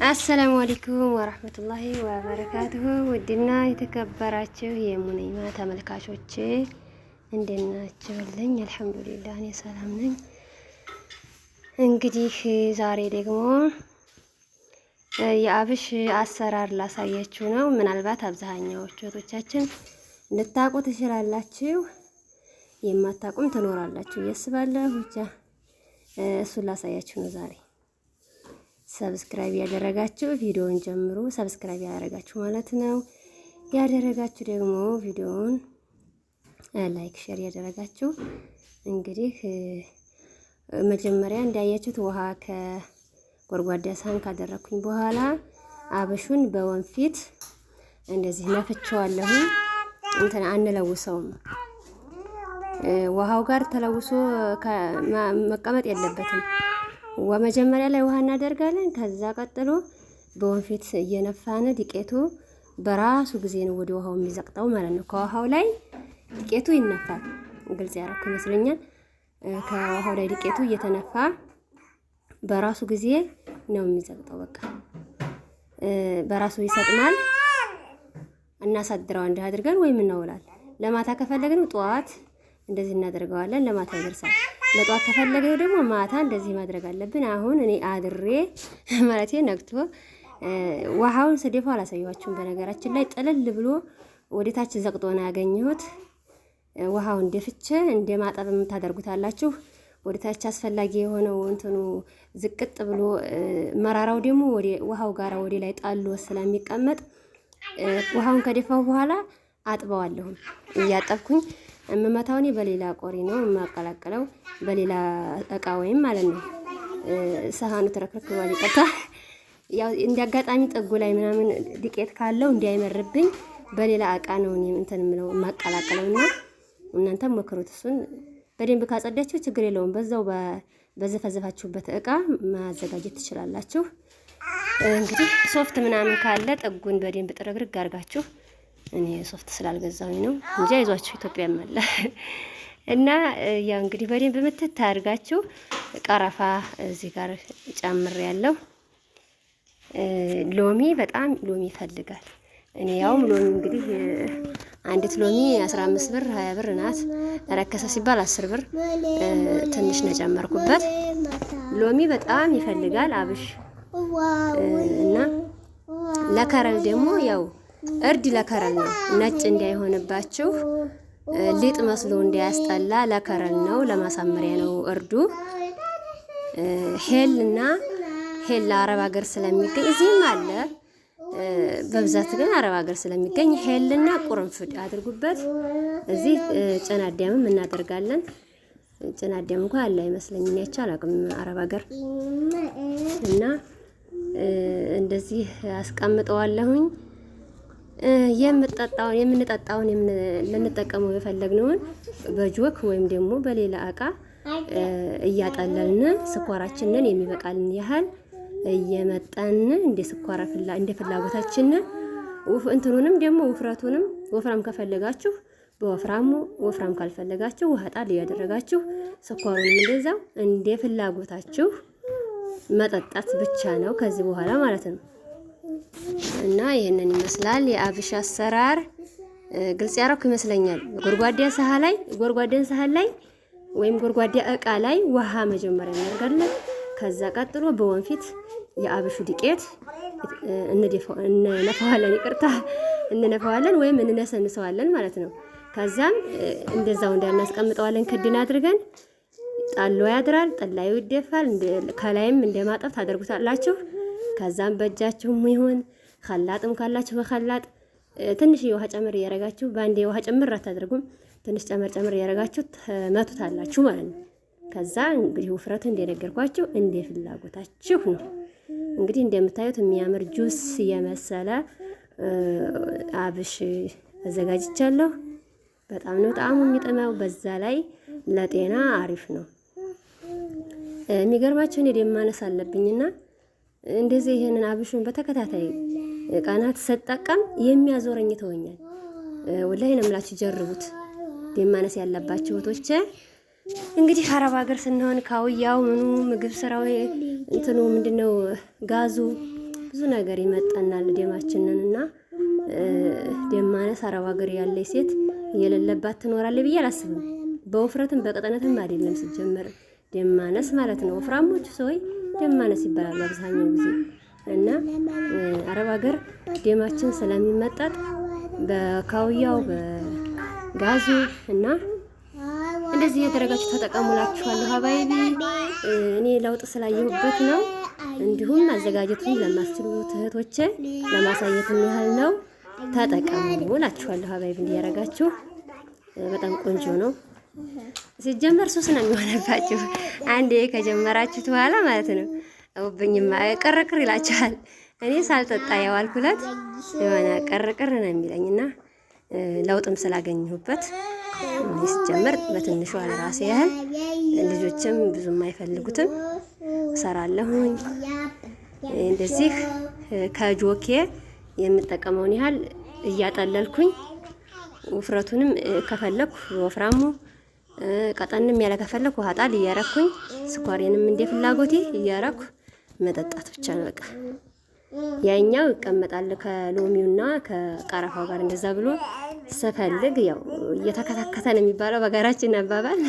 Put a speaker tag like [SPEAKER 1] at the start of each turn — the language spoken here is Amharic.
[SPEAKER 1] አሰላሙ አለይኩም ወራህመቱላሂ ወበረካቱሁ። ውድና የተከበራችሁ የሙነይማ ተመልካቾቼ እንደምን ናችሁልኝ? አልሐምዱሊላህ እኔ ሰላም ነኝ። እንግዲህ ዛሬ ደግሞ የአብሽ አሰራር ላሳያችሁ ነው። ምናልባት አብዛኛዎቹ እህቶቻችን ልታውቁ ትችላላችሁ፣ የማታውቁም ትኖራላችሁ እያስባለሁ። ብቻ እሱን ላሳያችሁ ነው ዛሬ። ሰብስክራይብ ያደረጋችሁ ቪዲዮውን ጀምሩ። ሰብስክራይብ ያደረጋችሁ ማለት ነው። ያደረጋችሁ ደግሞ ቪዲዮውን ላይክ ሼር ያደረጋችሁ። እንግዲህ መጀመሪያ እንዳያችሁት ውሃ ከጎድጓዳ ሳህን ካደረኩኝ በኋላ አብሹን በወንፊት እንደዚህ ነፍቼዋለሁ። እንትን አንለውሰውም። ውሃው ጋር ተለውሶ መቀመጥ የለበትም። ወመጀመሪያ ላይ ውሃ እናደርጋለን። ከዛ ቀጥሎ በወንፊት እየነፋን ዱቄቱ በራሱ ጊዜ ነው ወደ ውሃው የሚዘቅጠው ማለት ነው። ከውሃው ላይ ዱቄቱ ይነፋል። ግልጽ ያደረኩ ይመስለኛል። ከውሃው ላይ ዱቄቱ እየተነፋ በራሱ ጊዜ ነው የሚዘቅጠው። በቃ በራሱ ይሰጥናል። እናሳድረው እንደ አድርገን ወይም እናውላለን። ለማታ ከፈለግን ጠዋት እንደዚህ እናደርገዋለን። ለማታ ይደርሳል። ለጧት ከፈለግን ደግሞ ማታ እንደዚህ ማድረግ አለብን። አሁን እኔ አድሬ ማለቴ ነግቶ ውሃውን ስደፋው አላሳየኋችሁም። በነገራችን ላይ ጥልል ብሎ ወደታች ዘቅጦ ነው ያገኘሁት። ውሃውን ደፍቼ እንደ ማጠብም ታደርጉታላችሁ። ወደታች አስፈላጊ የሆነው እንትኑ ዝቅጥ ብሎ መራራው ደግሞ ወደ ውሃው ጋር ወደ ላይ ጣሎ ስለሚቀመጥ ውሃውን ከደፋው በኋላ አጥበዋለሁ። እያጠብኩኝ እምመታው እኔ በሌላ ቆሪ ነው የማቀላቅለው፣ በሌላ እቃ ወይም ማለት ነው። ሰሃኑ ተረክረክሯል። ይቀጣ ያው እንዲያጋጣሚ ጥጉ ላይ ምናምን ዱቄት ካለው እንዲያይመርብኝ በሌላ እቃ ነው እኔ እንትን ምለው የማቀላቅለውና እናንተም ሞክሩት። እሱን በደንብ ካጸዳችሁ ችግር የለውም። በዛው በዘፈዘፋችሁበት እቃ ማዘጋጀት ትችላላችሁ። እንግዲህ ሶፍት ምናምን ካለ ጥጉን በደንብ ጥርግርግ አድርጋችሁ እኔ ሶፍት ስላልገዛሁኝ ነው እንጂ አይዟችሁ ኢትዮጵያም አለ እና ያው እንግዲህ በደንብ ምትት አድርጋችሁ ቀረፋ እዚህ ጋር ጨምሬያለሁ። ሎሚ በጣም ሎሚ ይፈልጋል። እኔ ያውም ሎሚ እንግዲህ አንዲት ሎሚ 15 ብር 20 ብር ናት። ረከሰ ሲባል 10 ብር ትንሽ ነው ጨመርኩበት። ሎሚ በጣም ይፈልጋል አብሽ እና ለከረል ደግሞ ያው እርድ ለከረል ነው። ነጭ እንዳይሆንባችሁ ሊጥ መስሎ እንዳያስጠላ ለከረል ነው፣ ለማሳመሪያ ነው እርዱ። ሄልና ሄል አረብ ሀገር ስለሚገኝ እዚህም አለ በብዛት ግን አረብ ሀገር ስለሚገኝ ሄልና ቁርንፍድ አድርጉበት። እዚህ ጨናዳምም እናደርጋለን። ጨናዳም እንኳን አለ አይመስለኝም፣ ያቻ አላውቅም አረብ ሀገር እና እንደዚህ አስቀምጠዋለሁኝ። የምንጠጣውን ልንጠቀመው የፈለግነውን በጆክ ወይም ደግሞ በሌላ እቃ እያጠለልን ስኳራችንን የሚበቃልን ያህል እየመጠን እንደ ስኳራ እንደ ፍላጎታችን እንትኑንም ደግሞ ውፍረቱንም ወፍራም ከፈለጋችሁ በወፍራሙ፣ ወፍራም ካልፈለጋችሁ ውሃ ጣል እያደረጋችሁ ስኳሩንም እንደዛው እንደ ፍላጎታችሁ መጠጣት ብቻ ነው ከዚህ በኋላ ማለት ነው። እና ይሄንን ይመስላል የአብሽ አሰራር። ግልጽ ያደረኩ ይመስለኛል። ጎድጓዳ ሳህን ላይ ወይም ጎድጓዳ እቃ ላይ ውሃ መጀመሪያ እናደርጋለን። ከዛ ቀጥሎ በወንፊት የአብሹ ዱቄት እንነፋዋለን ወይም እንነሰንሰዋለን ማለት ነው። ከዛም እንደዛው እንዳናስቀምጠዋለን ክድን አድርገን ጣሎ ያድራል። ጠላዩ ይደፋል። ከላይም እንደማጠብ ታደርጉታላችሁ። ከዛም በእጃችሁም ይሁን ኸላጥም ካላችሁ በኸላጥ ትንሽ የውሃ ጨምር እያረጋችሁ ባንዴ የውሃ ጨምር አታደርጉም። ትንሽ ጨምር እያረጋችሁ መቱታላችሁ ማለት ነው። ከዛ እንግዲህ ውፍረቱ እንደነገርኳችሁ እንደ ፍላጎታችሁ ነው። እንግዲህ እንደምታዩት የሚያምር ጁስ የመሰለ አብሽ አዘጋጅቻለሁ። በጣም ነው ጣዕሙ የሚጥመው። በዛ ላይ ለጤና አሪፍ ነው። የሚገርማችሁ እኔ ደም ማነስ አለብኝና እንደዚህ ይሄንን አብሹን በተከታታይ ቀናት ስጠቀም የሚያዞረኝ ተወኛል። ወላሂ ነው የምላችሁ፣ ጀርቡት። ደም ማነስ ያለባችሁ እህቶቼ እንግዲህ አረብ ሀገር ስንሆን ካውያው ምኑ ምግብ ስራው እንትኑ ምንድነው ጋዙ ብዙ ነገር ይመጣናል ደማችንንና ደም ማነስ አረብ ሀገር ያለች ሴት የሌለባት ትኖራለች ብዬ አላስብም። በውፍረትም በቅጥነትም አይደለም ሲጀመር ደም ማነስ ማለት ነው። ወፍራሞቹ ሰዎች ደም ማነስ ይባላሉ አብዛኛው ጊዜ እና አረብ ሀገር ደማችን ስለሚመጣጥ በካውያው በጋዙ እና እንደዚህ እያደረጋችሁ ተጠቀሙላችኋለሁ። ሀባይቢ እኔ ለውጥ ስላየሁበት ነው። እንዲሁም አዘጋጀቱን ለማስችሉት እህቶቼ ለማሳየት ያህል ነው። ተጠቀሙ እላችኋለሁ። ሀባይቢ እንዲያረጋችሁ በጣም ቆንጆ ነው። ሲጀመር ሱስ ነው የሚሆነባችሁ አንዴ ከጀመራችሁት በኋላ ማለት ነው። አውብኝማ ቅርቅር ይላችኋል። እኔ ሳልጠጣ ያዋልኩለት የሆነ ቅርቅር ነው የሚለኝና ለውጥም ስላገኘሁበት ሲጀመር በትንሹ አለራሴ ያህል ልጆችም ብዙም አይፈልጉትም ሰራለሁኝ። እንደዚህ ከጆኬ የምጠቀመውን ያህል እያጠለልኩኝ ውፍረቱንም ከፈለኩ ወፍራሙ ቀጠንም ያለ ከፈለኩ ውሃ ጣል እያረኩኝ ስኳሬንም እንደ ፍላጎቴ እያረኩ መጠጣት ብቻ ነው በቃ። ያኛው ይቀመጣል ከሎሚውና ከቀረፋው ጋር እንደዛ ብሎ ስፈልግ ያው እየተከታከተ ነው የሚባለው በጋራችን አባባል